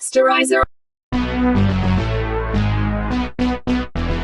Masterizer.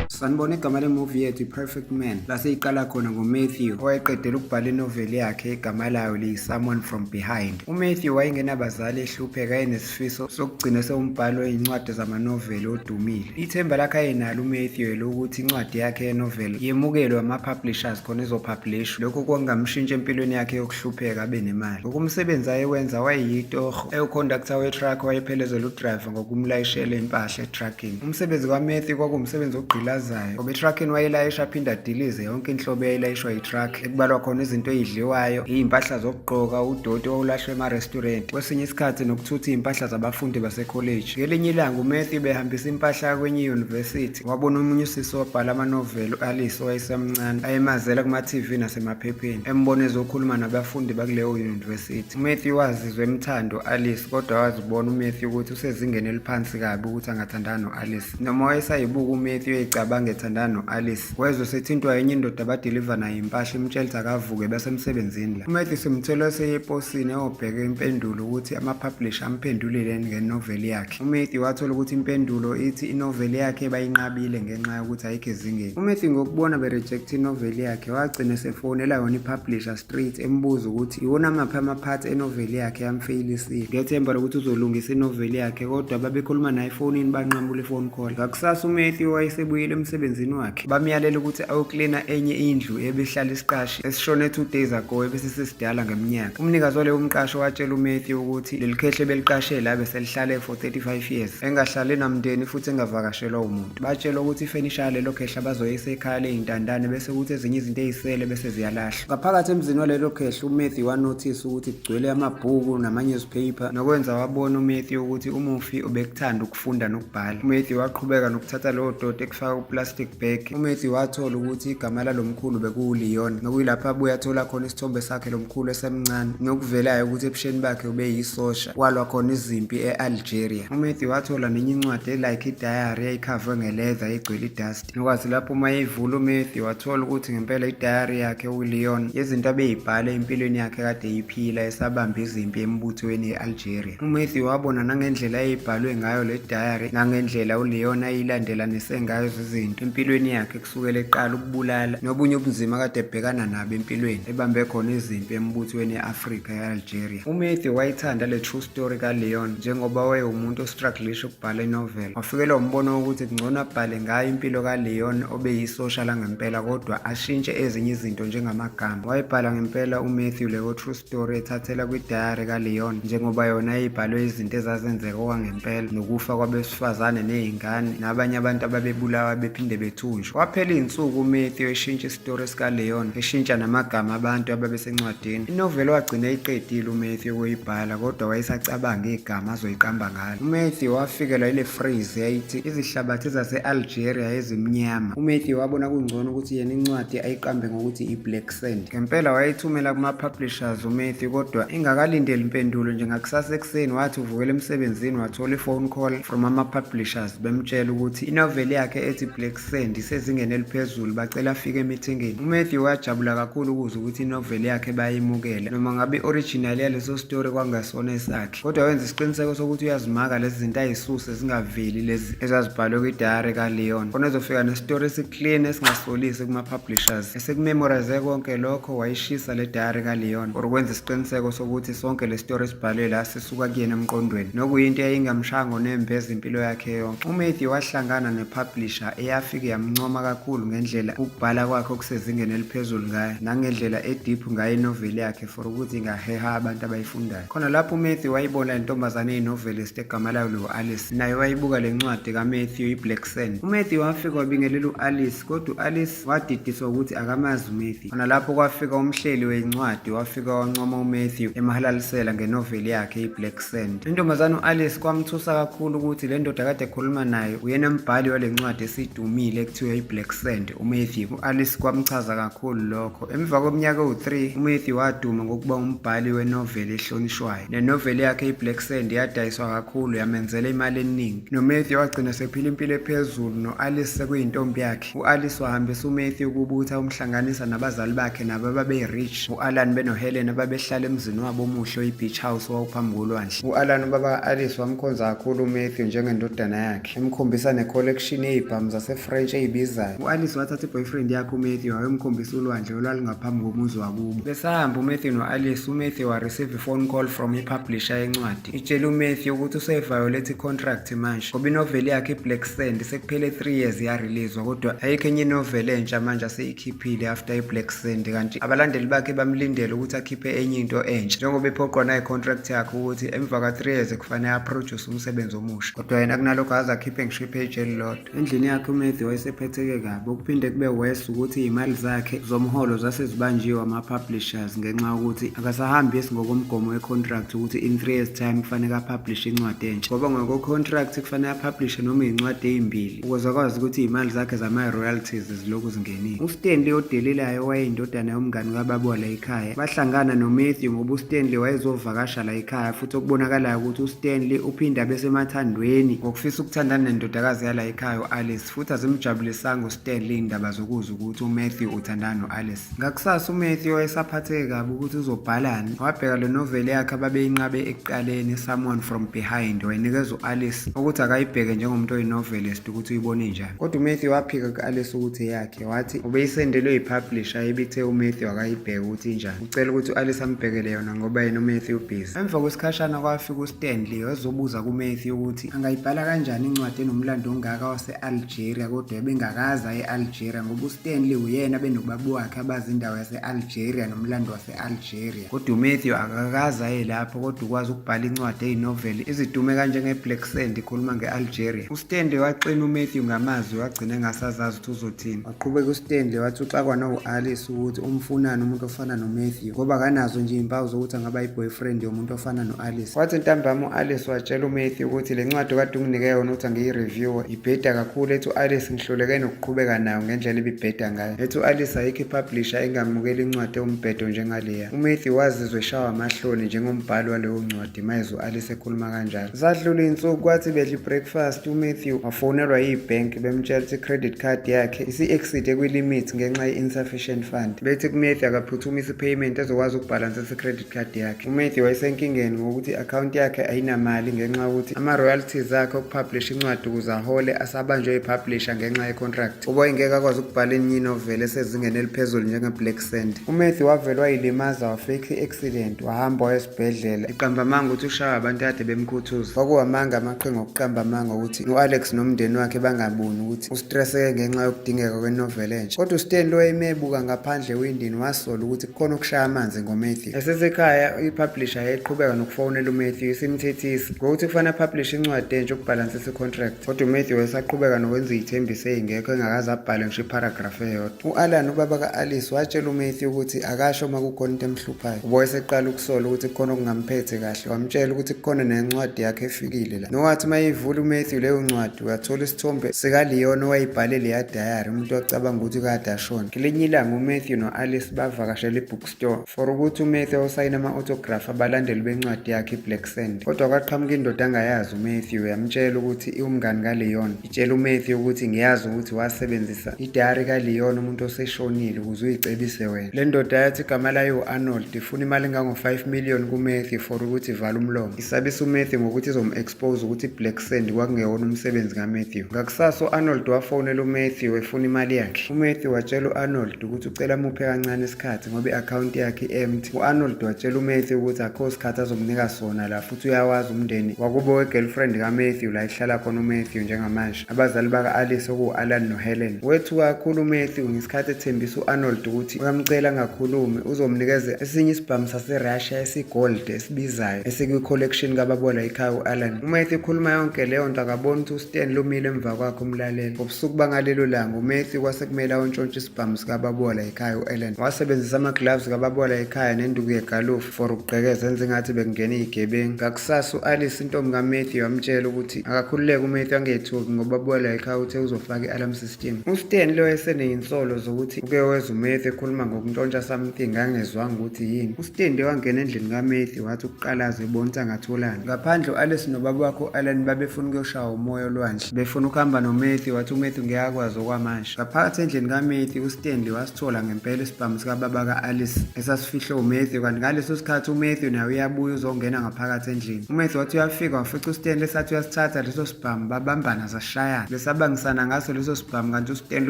Sanibona igama le-movie yethu i-Perfect Man lase iqala khona nguMatthew owayeqedela ukubhala inoveli yakhe egama layo liyi-Someone From Behind. uMatthew wayengenabazali ehlupheka enesifiso sokugcina sewumbhali weyincwadi zamanoveli odumile. Ithemba lakhe ayenalo uMatthew elokuthi incwadi yakhe yenoveli yemukelwe ama-publishers khona izophablishwa. Lokhu kwangamshintsha empilweni yakhe yokuhlupheka abe nemali. Ngokumsebenzi ayewenza wayeyitoho ewukhondaktha we-truck wayephelezela udriver ngokumlayishela impahla e-trucking. Umsebenzi kaMatthew kwakuwumsebenzi ogqilaza ngoba etruckini wayelayisha aphinde adilize yonke inhlobo eyayilayishwa yitruck ekubalwa khona izinto ezidliwayo, iy'mpahla zokugqoka, udoti owawulahlwa ema-restaurant, kwesinye isikhathi nokuthutha iy'mpahla zabafundi basekholeji. Ngelinye ilanga uMatthew behambisa impahla kwenye iyunivesithi wabona omunye usisi wabhala amanoveli u-Alice owayesemncane ayemazela kuma-TV nasemaphepheni embona ezokhuluma nabafundi bakuleyo yunivesithi. uMatthew wazizwa emthanda u-Alice kodwa wazibona uMatthew ukuthi usezingeni eliphansi kabi ukuthi angathandana no-Alice. Noma wayesayibuka uMatthew eyicabanga ethandana no-Alice wezwe sethintwa enye indoda abadiliva nayo impahla imtshela ukuthi akavuke basemsebenzini la. uMatthew simthole eseyeposini eyobheka impendulo ukuthi ama-publisher amphenduleleni ngenoveli yakhe. uMatthew wathola ukuthi impendulo ithi inoveli yakhe bayinqabile ngenxa yokuthi ayikho ezingeni. uMatthew ngokubona berejecta inoveli yakhe wagcina esefonela yona i-publisher straight embuza ukuthi iwona maphi amaphathi enoveli yakhe yamfeyisile. Ngethemba lokuthi uzolungisa inoveli yakhe kodwa babekhuluma naye efonini banqamula ifone call. Ngakusasa uMatthew wayesebuyile emsebenzini wakhe bamyalela ukuthi ayoklina enye indlu ebehlala isiqashi esishone 2 days ago ebese sesidala ngeminyaka. Umnikazi waleyo mqasho watshela uMatthew ukuthi leli khehle beliqashe la beselihlale for 35 years engahlali namndeni futhi engavakashelwa umuntu. Batshelwa ukuthi ifenisha lelo khehle bazoyisa ekhaya ley'ntandane bese kuthi ezinye izinto ey'sele bese ziyalahlwa. Ngaphakathi emzini walelo khehle uMatthew wanothisa ukuthi kugcwele amabhuku nama-newspaper nokwenza wabona uMatthew ukuthi umufi ubekuthanda ukufunda nokubhala. uMatthew waqhubeka nokuthatha lowo doti ekufaka plastic bag. uMatthew wathola ukuthi igama lalomkhulu bekuwu-Leon nokuyilapho abuye athola khona isithombe sakhe lomkhulu esemncane nokuvelayo ukuthi ebusheni bakhe ubeyisosha walwa khona izimpi e-Algeria. uMatthew wathola nenye incwadi elike idayari eyayikhavwe ngeletha egcwele idust. Nokwazi lapho uma yivula uMatthew wathola ukuthi ngempela idayari yakhe u-Leon yezinto abeyibhala empilweni yakhe kade yiphila esabamba izimpi embuthweni e-Algeria. uMatthew wabona nangendlela eyibhalwe ngayo le dayari nangendlela uLeon ayilandelanise ngayo izinto empilweni yakhe kusukela eqala ukubulala nobunye ubunzima kade ebhekana nabo empilweni ebambe khona izimpi embuthweni e-Afrika e-Algeria. uMatthew wayithanda le true story kaLeon njengoba wayewumuntu ostrugglisha ukubhala inoveli. Wafikelwa umbono wokuthi kungcono abhale ngayo impilo kaLeon obeyisosha langempela kodwa ashintshe ezinye izinto njengamagama. Wayebhala ngempela uMatthew leyo true story ethathela kwidayari kaLeon njengoba yona yayibhalwe izinto ezazenzeka okwangempela nokufa kwabesifazane ney'ngane nabanye abantu ababebulawa bephinde bethunjwa. Kwaphela iy'nsuku uMatthew eshintsha isitori sikaLeon eshintsha namagama abantu ababesencwadini. inoveli wagcina eyiqedile uMatthew ukuyibhala kodwa wayesacabanga igama azoyiqamba ngalo. uMatthew wafikelwa ile phrase yayithi izihlabathi zase-Algeria ezimnyama. uMatthew wabona kungcono ukuthi yena incwadi ayiqambe ngokuthi i-Black Sand. Ngempela wayethumela kuma-publishers uMatthew kodwa ingakalindeli impendulo nje ngakusasa ekuseni wathi uvukela emsebenzini wathola i-phone call from ama-publishers bemtshela ukuthi inoveli yakhe ethi Black Sand isezingeni eliphezulu bacela afike emithingeni. uMatthew wajabula kakhulu ukuzwa ukuthi inoveli yakhe bayimukela noma ngabe i-original yaleso story kwangasona esakhe, kodwa wenza isiqiniseko sokuthi uyazimaka lezi zinto ayisuse zingaveli lezi ezazibhalwe kwidayari kaLeon khona ezofika nesitory esiclean esingasolisi kuma-publishers. Esekumemorize konke lokho wayishisa le dayari kaLeon or ukwenza isiqiniseko sokuthi sonke le story esibhalwe la sisuka kuyena emqondweni nokuyinto eyayingamshanga nembeza impilo yakhe yonke. uMatthew wahlangana ne-publisher eyafike yamncoma kakhulu ngendlela ukubhala kwakhe okusezingeni eliphezulu ngayo nangendlela ediphu ngayo inoveli yakhe for ukuthi ingaheha abantu abayifundayo. Khona lapho uMatthew wayibona intombazane eyinovelist egama layo lo-Alice naye wayibuka le ncwadi kaMatthew i-Black Sand. uMatthew wafika wabingelela u-Alice kodwa u-Alice wadidiswa ukuthi akamazi uMatthew. Khona lapho kwafika umhleli weyincwadi wafika wancoma uMatthew emahalalisela ngenoveli yakhe i-Black Sand. intombazane u-Alice kwamthusa kakhulu ukuthi le ndoda kade ekhuluma naye uyena mbhali wale ncwadi esidumile ayivumile ekuthiwa i-Black Sand uMatthew. U-Alice kwamchaza kakhulu lokho. Emva kweminyaka ewu-3 uMatthew waduma ngokuba umbhali wenoveli ehlonishwayo. Nenoveli yakhe i-Black Sand yadayiswa kakhulu yamenzela imali eningi. noMatthew wagcina sephila impilo ephezulu, no-Alice sekuyintombi yakhe. U-Alice wahambisa uMatthew ukubutha umhlanganisa nabazali bakhe nabo ababe-rich. U-Alan benoHelen ababehlala emzini wabo omuhle i-Beach House owawuphambi kolwandle. U-Alan ubaba ka-Alice wamkhonza kakhulu uMatthew njengendodana yakhe, emkhombisa ne-collection yey'bhamu zase-French ey'bizayo. U-Alice wathatha i-boyfriend yakhe uMatthew wayomkhombisa ulwandle olwalungaphambi komuzi wakubo. Besahamba uMatthew no-Alice, uMatthew wa-receive i-phone call from i-publisher yencwadi. Itshela uMatthew ukuthi useviolate i-contract manje ngoba inoveli yakhe i-Black Sand sekuphele 3 years yareleaswa, kodwa ayikho enye inoveli entsha manje aseyikhiphile after i-Black Sand, kanti abalandeli bakhe bamlindele ukuthi akhiphe enye into entsha njengoba ephoqwa nayi-contract yakhe ukuthi emva ka-3 years kufanele aproduce umsebenzi omusha. Kodwa yena kunalokho aze akhiphe ngisho ipage elilodwa. Endlini yakhe uMatthew wayesephetheke kabi, okuphinde kube worse ukuthi iy'mali zakhe zomholo zasezibanjiwe ama-publishers ngenxa yokuthi akasahambisi ngokomgomo we-contract ukuthi in 3 years time kufanele apublishe incwadi entsha, ngoba ngoko-contract kufanele apublishe noma iy'ncwadi ey'mbili ukuze akwazi ukuthi iy'mali zakhe zama-royalties zilokhu zingenile. uStanley odelelayo owayeyindodana yomngani kababa la ekhaya bahlangana noMatthew ngoba uStanley wayezovakasha la ekhaya, futhi okubonakalayo ukuthi uStanley uphinde abe semathandweni ngokufisa ukuthandana nendodakazi yala ekhaya u-Alice, futhi azimjabulisanga uStanley indaba zokuzwa ukuthi uMatthew uthandana no-Alice. Ngakusasa uMatthew wayesaphatheke kabi ukuthi uzobhalani. Wabheka le noveli yakhe ababeyinqabe ekuqaleni, Someone from Behind, wayinikeza u-Alice ukuthi akayibheke njengomuntu oyi-novelist ukuthi uyibone njani. Kodwa uMatthew waphika ku-Alice ukuthi yakhe, wathi ubeyisendelwe yi-publisher ebithe uMatthew akayibheke ukuthi injani, ucela ukuthi u-Alice ambhekele yona ngoba yena uMatthew busy. Emva kwesikhashana kwafika uStanley wazobuza kuMatthew ukuthi angayibhala kanjani incwadi enomlando ongaka wase-Algeria kodwa ebengakaza e-Algeria ngoba uStanley uyena benobaba wakhe abazi indawo yase-Algeria nomlando wase-Algeria. Kodwa uMatthew akakaza lapho, kodwa ukwazi ukubhala incwadi eyinoveli izidume kanjenge-Black Sand ikhuluma nge-Algeria. uStanley waqina uMatthew ngamazwi wagcina engasazazi ukuthi uzothini. Waqhubeka uStanley wathi uxakwa no-Alice ukuthi umfunani umuntu ofana noMatthew ngoba kanazo nje impawu zokuthi angaba yi-boyfriend yomuntu ofana no-Alice. Wathi ntambama u-Alice watshela uMatthew ukuthi le ncwadi kade unginike yona ukuthi angiyi-reviewer ibheda kakhulu, ethi u-Alice ngihluleke nokuqhubeka nayo ngendlela ebibheda ngayo, ethi u-Alice ayikho i-publisher engamukela incwadi ewumbhedo njengaleya. uMatthew wazizwa eshawa amahloni njengombhali waleyo ncwadi mayezwa u-Alice ekhuluma kanjalo. Zadlula iy'nsuku kwathi bedla i-breakfast uMatthew wafonelwa yibhenki bemtshela ukuthi i-credit card yakhe isi-exceed kwi-limit ngenxa ye-insufficient fund. Bethi kuMatthew akaphuthumise i-payment ezokwazi ukubhalansisa i-credit card yakhe. uMatthew wayesenkingeni ngokuthi i-account yakhe ayinamali ngenxa yokuthi ama-royalties akhe okupublisha incwadi ukuze ahole asabanjwe yi-publisher ngenxa ye-contract uba ingeke akwazi ukubhala enye inoveli esezingeni eliphezulu njenge-Black Sand. uMatthew wavele wayilimaza wafake i-accident wahamba wayesibhedlela eqamba amanga ukuthi ushawa abantu kade bemkhuthuza. Kwakuwamanga amaqhinga okuqamba amanga ukuthi u-Alex nomndeni wakhe bangaboni ukuthi ustresseke ngenxa yokudingeka kwenoveli entsha. Kodwa uStanley wayemebuka ngaphandle ewindini wasola ukuthi kukhona ukushaya amanzi ngoMatthew. Esesekhaya i-publisher yayiqhubeka nokufonela uMatthew isimthethisa ngokuthi kufanele apublishe incwadi entsha ukubhalansisa i-contract, kodwa uMatthew wayesaqhubeka nokwenza iy'thembiso ey'ngekho engakaze abhale ngisho i-paragraph eyodwa. u-Alan ubaba ka-Alice watshela uMatthew ukuthi akasho uma kukhona into emhluphayo, uba wayeseqala ukusola ukuthi kukhona okungamphethe kahle. Wamtshela ukuthi kukhona nencwadi yakhe efikile la, nowathi uma yivula uMatthew leyo ncwadi uyathola isithombe sika-Leon owayibhale leya diary, umuntu wacabanga ukuthi kade ashona. Ngelinye ilanga uMatthew no-Alice bavakashela i-bookstore for ukuthi uMatthew usayine ama-autograph abalandeli bencwadi yakhe i-Black Sand, kodwa kwaqhamuka indoda angayazi uMatthew yamtshela ukuthi iwumngani kaLeon. Itshela uMatthew ukuthi ngiyazi ukuthi wasebenzisa idayari kaLeon umuntu oseshonile ukuze uyicebise wena. Le ndoda yathi igama layo u-Arnold ifuna imali engango-5 million kuMatthew for ukuthi ivale umlomo. Isabisa uMatthew ngokuthi izom-expose ukuthi i-Black Sand kwakungewona umsebenzi kaMatthew. Ngakusasa u-Arnold wafonela uMatthew efuna imali yakhe. uMatthew watshela u-Arnold ukuthi ucela amuphe kancane isikhathi ngoba i-account yakhe i-empty. u-Arnold watshela uMatthew ukuthi akho sikhathi azomnika sona la, futhi uyawazi umndeni wakubo we-girlfriend kaMatthew la ihlala khona uMatthew njengamanje, abazali baka-Alice okuwu-Alan noHelen. Wethu kakhulu uMatthew ngesikhathi ethembisa u-Arnold ukuthi uyamcela ngakhulumi uzomnikeza esinye isibhamu saseRussia esigold esibizayo esikwi-collection kababola ekhaya u-Alan. uMatthew khuluma yonke leyo nto akabona ukuthi uStanley umile emva kwakhe umlaleli. Ngobusuku bangalelo langa uMatthew kwasekumele awuntshontshe isibhamu sikababola ekhaya u-Alan. Wasebenzisa ama-gloves kababola ekhaya nenduku yegalofu for ukugqekeza enze ngathi bekungene iy'gebengu. Ngakusasa u-Alice intombi kaMatthew wamtshela ukuthi akakhululeke uMatthew angethuki ngoba babola ekhaya uthe uzofaka i-alarm system. uStan lo eseneyinsolo zokuthi uke wezwa uMatthew ekhuluma ngokuntshontsha something angezwanga ukuthi yini. uStan wangena endlini kaMatthew wathi ukuqalaza ebona ukuthi angatholani. Ngaphandle u-Alice nobaba wakhe u-Alan babefuna ukuyoshawa umoya olwandle, befuna ukuhamba noMatthew. Wathi uMatthew ngeke akwazi okwamanje. Ngaphakathi endlini kaMatthew uStanley wasithola ngempela isibhamu sikababa ka-Alice esasifihle uMatthew, kanti ngaleso sikhathi uMatthew naye uyabuya uzongena ngaphakathi endlini. uMatthew wathi uyafika wafica uStanley sathi uyasithatha leso sibhamu, babambana zasishayana, besabangisana ngaso leso sibhamu, kanti uStanley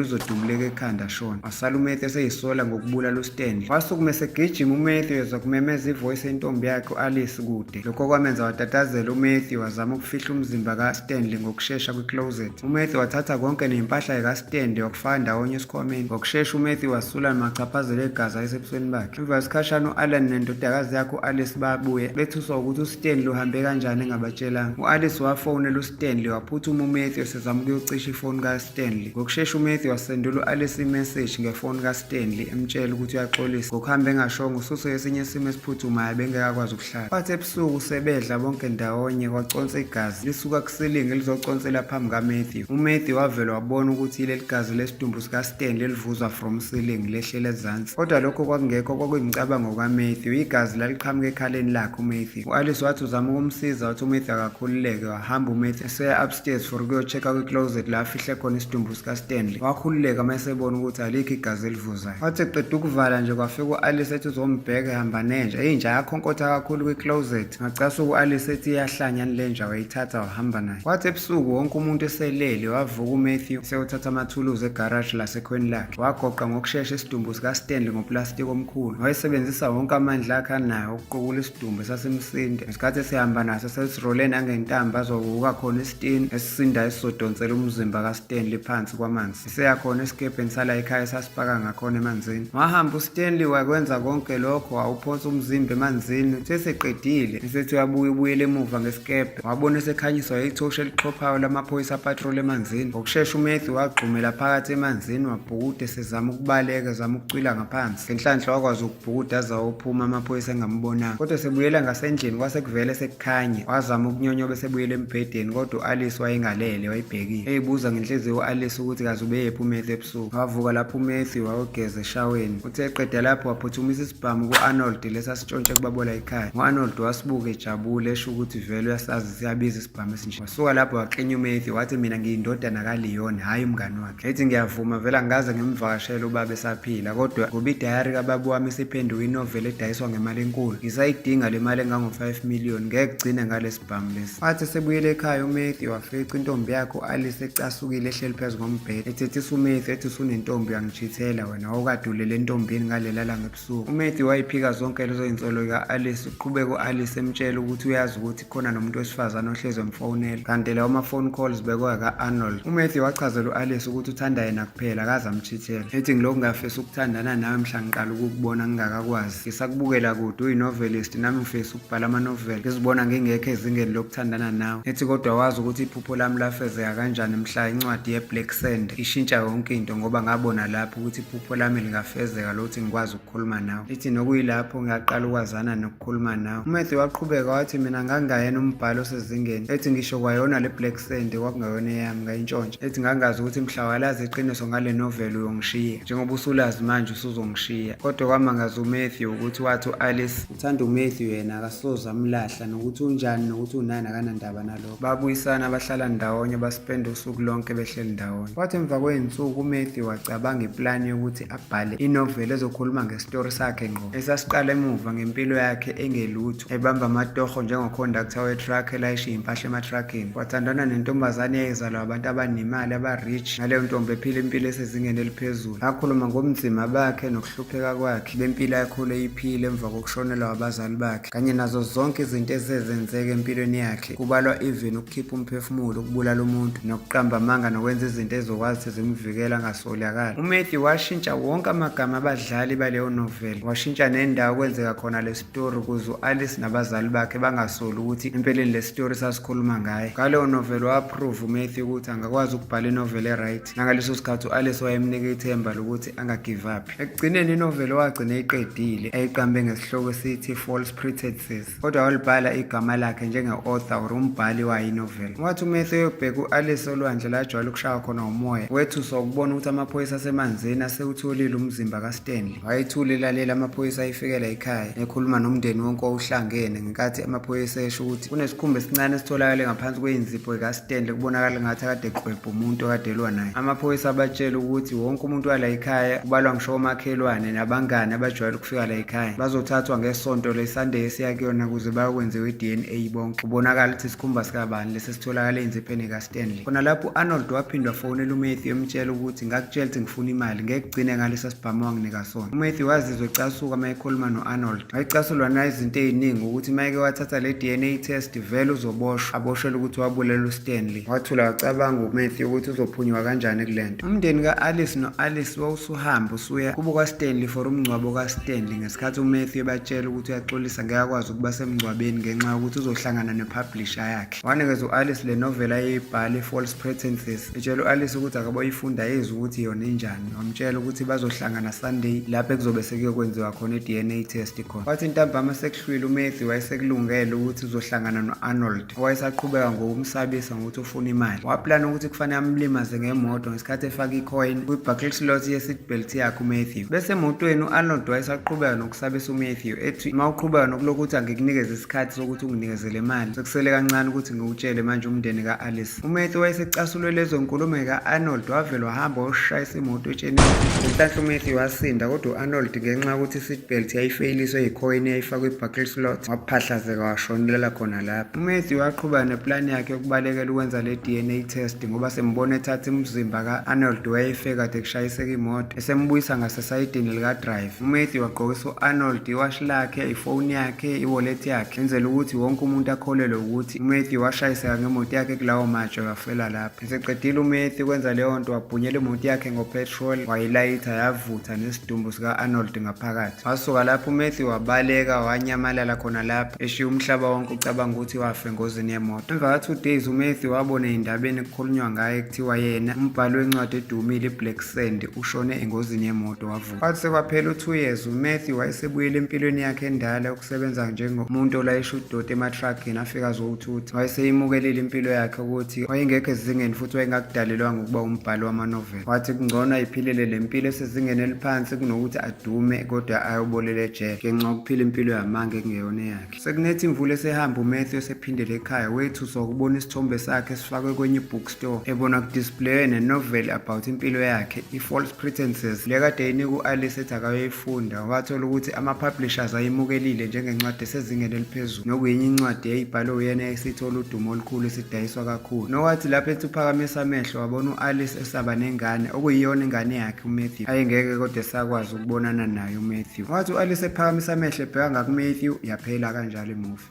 uzodubuleka ekhanda shona. Wasala uMatthew eseyisola ngokubulala uStanley. Wasukuma esegijima uMatthew ezwa kumemeza ivoice yentombi yakhe u-Alice kude. Lokho kwamenza watatazela uMatthew wazama ukufihla umzimba kaStanley ngokushesha kwi-closet. uMatthew wathatha konke nempahla kaStanley wakufaka ndawonye esikhwameni. Ngokushesha uMatthew wasula machaphazela egazi ayesebusweni bakhe. Emva kwesikhatshana u-Alan nendodakazi yakhe u-Alice babuye bethuswa ukuthi uStanley uhambe kanjani engabatshelanga. u-Alice wafonela uStanley waphuthuma uMatthew esezama ukuyocisha ifoni kaStanley. Ngokushesha uMatthew wasendela u-Alice imessage ngefoni kaStanley emtshela ukuthi uyaxolisa ngokuhamba engashongo ususo esinye isimo esiphuthumayo bengeke akwazi ukuhlala. Kwathi ebusuku sebedla bonke ndawonye kwaconsa igazi lisuka kusilingi elizoconsela phambi kaMatthew. uMatthew wavela wabona ukuthi leli gazi lesidumbu sikaStanley livuzwa from ceiling lehlela ezansi, kodwa lokho kwakungekho, kwakuyimicabango kaMatthew. Igazi laliqhamuka ekhaleni lakhe uMatthew. u-Alice wathi uzama ukumsiza, wathi uMatthew akakhululeke. Wahamba uMatthew eseya upstairs for ukuyochecka kwi-closet la afihle khona isidumbu sikaStanley. Wakhululeka mayesebona ukuthi alikho igazi elivuzayo. Wathi eqeda ukuvala nje kwafika u-Alice ethi uzombheka ehamba nenja. Inja yakhonkotha kakhulu kwi-closet. Ngacasuka u-Alice ethi iyahlanya lenja wayithatha wahamba naye. Kwathi ebusuku wonke umuntu eselele wavuka uMatthew sewuthatha amathuluzi egaraji lasekhweni lakhe. Wagoqa ngokushesha isidumbu sikaStanley ngoplastiki omkhulu. Wayesebenzisa wonke amandla akhe anayo ukuqukula isidumbu esasimsinde. Ngesikhathi esihamba naso sesirole nangentambo azokuka khona isitini esisindayo esizodonsela umzimba kaStanley phansi kwamanzi. Eseyakhona esikebheni sala ekhaya esasipaka ngakhona emanzini. Wahamba uStanley wakwenza konke lokho, wawuphonsa umzimba emanzini. Seseqedile esethi uyabuyela emuva ngesikebhe, wabona esekhanyiswa yithosha elixhophayo lamaphoyisa apatrol emanzini. Ngokushesha uMatthew wagxumela phakathi emanzini wabhukuda esezama ukubaleka, ezama ukucwila ngaphansi. Ngenhlanhla wakwazi ukubhukuda aze wayophuma amaphoyisa engambonanga, kodwa sebuyela ngasendlini kwasekuvele sekukhanye. Wazama ukunyonyoba esebuyela embhedeni, kodwa u-Alice wayengalele, wayibhekile. Eyibuza ngenhliziyo u-Alice ukuthi kaze ubeyephi uMatthew ebusuku. Wavuka lapho uMatthew wayogeza eshaweni. Uthe eqeda lapho waphuthumisa isibhamu ku-Arnold lesasitshontshe kubabola ekhaya. u-Arnold wasibuka ejabule esho ukuthi vele uyasazi siyabiza isibhamu esinje. Wasuka lapho waqinya uMatthew wathi mina ngiyindodana kaLeon, hhayi umngani wakhe. Ethi ngiyavuma vele angikaze ngimvakashela ubaba esaphila, kodwa ngoba idayari kababa wami isiphenduka inoveli edayiswa ngemali enkulu, ngisayidinga le mali engango-5 million, ngeke kugcine ngalesi bhamu lesi. Wathi sebuyele ekhaya uMatthew wafica intombi yakhe u-Alice ecasukile ehleli phezu kombhede. Ethethisa uMatthew ethi usunentombi uyangitshithela wena, wawukadulele entombini ngalela langa ebusuku. uMatthew wayiphika zonke lezo yinsolo ka-Alice. Uqhubeka u-Alice emtshela ukuthi uyazi ukuthi khona nomuntu wesifazane ohlezi emfonela, kanti lawo ama-phone calls bekwa ka-Arnold. uMatthew wachazela u-Alice ukuthi uthanda yena kuphela, akaze amchithela. Ethi ngilokhu ngafisa ukuthandana nawe mhla ngiqala ukukubona ngingakakwazi, ngisakubukela kude, uyinovelist nami ngifisa ukubhala amanoveli, ngizibona ngingekho ezingeni lokuthandana nawe. Ethi kodwa wazi ukuthi iphupho lami lafezeka kanjani mhla incwadi ye-Black Sand ishintsha yonke into, ngoba ngabona lapho ukuthi iphupho lami lingafezeka lokuthi ngikwazi ukukhuluma nawe. Ethi nokuyilapho ngiyaqala ukwazana nokukhuluma nawe. uMatthew waqhubeka wathi mina ngangayena umbhalo osezingeni. Ethi ngisho kwayona le Black Sand kwakungayona eyami, ngayintshontsha. Ethi ngangazi ukuthi mhla walazi iqiniso ngale noveli uyongishiya, njengoba usulazi manje usuzongishiya. Kodwa kwamangaza uMatthew ukuthi wathi u-Alice uthanda uMatthew yena akasoze amlahla, nokuthi unjani nokuthi unani akanandaba nalokho. Babuyisana bahlala ndawonye baspenda usuku lonke behleli ndawonye. Kwathi emva kwey'nsuku uMatthew wacabanga iplani yokuthi abhale inoveli ezokhuluma ngesitori sakhe ngqo esasiqala emuva ngempilo yakhe engelutho, ebamba amatoho njengoconductor we-truck elayisha iy'mpahla emathrakini. Wathandana nentombazane eyayizalwa abantu abanemali aba-rich, ngaleyo ntombi ephila impilo esezingeni eliphezulu. Akhuluma ngobunzima bakhe nokuhlupheka kwakhe bempilo ayakhulu eyiphile emva kokushonelwa abazali bakhe, kanye nazo zonke izinto ezenzeka empilweni yakhe, kubalwa even ukukhipha umphefumulo, ukubulala umuntu, nokuqamba amanga, nokwenza izinto ezokwazi zimvikela angasolakali. uMatthew washintsha wonke amagama abadlali baleyo noveli, washintsha nendawo kwenzeka khona le story ukuze u-Alice nabazali bakhe bangasoli ukuthi empeleni le story sasikhuluma ngaye. Ngaleyo noveli wa-approve uMatthew ukuthi angakwazi ukubhala inoveli e-right. Nangaleso sikhathi u-Alice wayemnika ithemba lokuthi anga-give up. Ekugcineni inoveli wagcina eyiqedile, eyiqambe ngesihloko esithi False Pretenses, kodwa walibhala igama lakhe njenge-author or umbhali wayo inoveli. Wathi uMatthew eyobheka u-Alice olwandle ngendlela ajwayele ukushaya khona umoya. Wethuswa ukubona ukuthi amaphoyisa asemanzini asewutholile umzimba kaStanley. Wayethule ilalela amaphoyisa ayifikela ekhaya ekhuluma nomndeni wonke owuhlangene ngenkathi amaphoyisa esho ukuthi kunesikhumba esincane esitholakale ngaphansi kweyinzipho kaStanley kubonakala ngathi akade eqwebha umuntu okade elwa naye. Amaphoyisa abatshela ukuthi wonke umuntu wala ekhaya kubalwa ngisho omakhelwane nabangane abajwayele ukufika la ekhaya bazothathwa ngesonto leSunday esiya kuyona ukuze bayokwenziwa i-DNA bonke kubonakala ukuthi isikhumba sikabani lesi esitholakale ey'nzipheni kaStanley. Khona lapho u-Arnold waphinde wafonela uMatthew emtshela ukuthi ngakutshela ukuthi ngifuna imali ngeke kugcine ngalesa sibhamu wanginika sona. uMatthew wazizwa ecasuka uma ekhuluma no-Arnold. Wayecasulwa na izinto ey'ningi ukuthi uma eke wathatha le DNA test vele uzoboshwa aboshela ukuthi wabulela uStanley. Wathula wacabanga uMatthew ukuthi uzophunywa kanjani kule nto. Umndeni ka-Alice no-Alice wawusuhamba usuya kubo kwaStanley for umngcwabo kaStanley ngesikhathi uMatthew ebatshela ukuthi uyaxolisa ngeke akwazi ukuba semngcwabeni ngenxa yokuthi uzohlangana nepublisher yakhe. Wanikeza u-Alice le novela ayeyibhala i-False Pretenses etshela u-Alice ukuthi akaboyifunda yezwa ukuthi yona injani. Wamtshela ukuthi bazohlangana Sunday lapho ekuzobe sekuyokwenziwa khona i-DNA test khona. Wathi ntambama sekuhlwile uMatthew wayesekulungele ukuthi uzohlangana no-Arnold owayesaqhubeka ngokumsabisa ngokuthi ufuna imali. Waplana ukuthi kufanele amlimaze ngemoto ngesikhathi efaka i-coin kwi-buckle slot ye-seatbelt yakhe uMatthew. Bese emotweni u-Arnold wayesaqhubeka nokusabisa uMatthew ethi uma uqhubeka nokulokhu ukuthi angikunikeze isikhathi sokuthi unginikezele imali sekusele kancane ukuthi ngiwutshele manje umndeni ka-Alice. uMatthew wayesecasulwe lezo nkulumo ka-Arnold wavela wahamba washayisa imoto etshenini. Inhlanhla uMatthew wasinda kodwa u-Arnold ngenxa yokuthi i-seatbelt yayifeyliswe yi-coin eyayifakwe kwi-buckle slot waphahlazeka washonelela khona lapho. uMatthew waqhubeka neplani yakhe yokubalekela ukwenza le DNA test ngoba sembona ethatha umzimba ka-Arnold wayefika kade kushayiseka imoto esembuyisa ngasesayidini lika-drive. uMatthew wagqokisa u-Arnold iwashi lakhe, ifoni yakhe, i-wallet yakhe enzela ukuthi wonke umuntu akholelwe ukuthi uMatthew washayiseka ngemoto yakhe kulawo matshe wafela lapho. Eseqedile uMatthew kwenza leyo nto wabhunyela imoto yakhe ngopetrol wayilayitha yavutha nesidumbu sika-Arnold ngaphakathi. Wasuka lapho uMatthew wabaleka wanyamalala khona lapho eshiya umhlaba wonke ucabanga ukuthi wafa engozini yemoto. Emva ka 2 days uMatthew wabona ey'ndabeni kukhulunywa ngaye kuthiwa yena umbhali wencwadi edumile iBlack Sand ushone engozini yemoto wavuka. Kwathi sekwaphela u2 years uMatthew wayesebuyela empilweni yakhe endala yokusebenza njengomuntu olayisha udoti ematragini afika zokuthutha. Wayeseyimukelile impilo yakhe ukuthi wayengekho ezingeni futhi wayengakudalelwanga ukuba umbhali wamanoveli. Wathi kungcono ayiphilele le mpilo esezingeni eliphansi kunokuthi adume kodwa ayobolela ejele ngenxa yokuphila impilo yamanga ekungeyona yakhe. Sekunethi imvula esehamba uMatthew esephindele ekhaya wethuswa ukubona isithombe sakhe esifakwe kwenye bookstore ebona kudisplaye nenovel about impilo yakhe i-False Pretenses le kade eyinika u-Alice ethi akayoyifunda. Wathola ukuthi ama-publishers ayimukelile njengencwadi esezingeni eliphezulu nokuyinye incwadi eyayibhalwe uyena eyayisithola udumo olukhulu esidayiswa kakhulu. Nowathi lapho ethi uphakamisa amehlo wabona u-Alice esaba nengane okuyiyona ingane yakhe uMatthew ayengeke kodwa esakwazi ukubonana naye uMatthew. Wathi u-Alice ephakamisa amehlo ebheka ngakuMatthew yaphela kanjalo imuvi.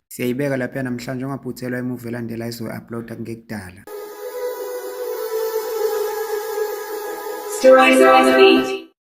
Siyayibeka lapha namhlanje ungaphuthelwa imuvi elandela izo-uploada ngekudala.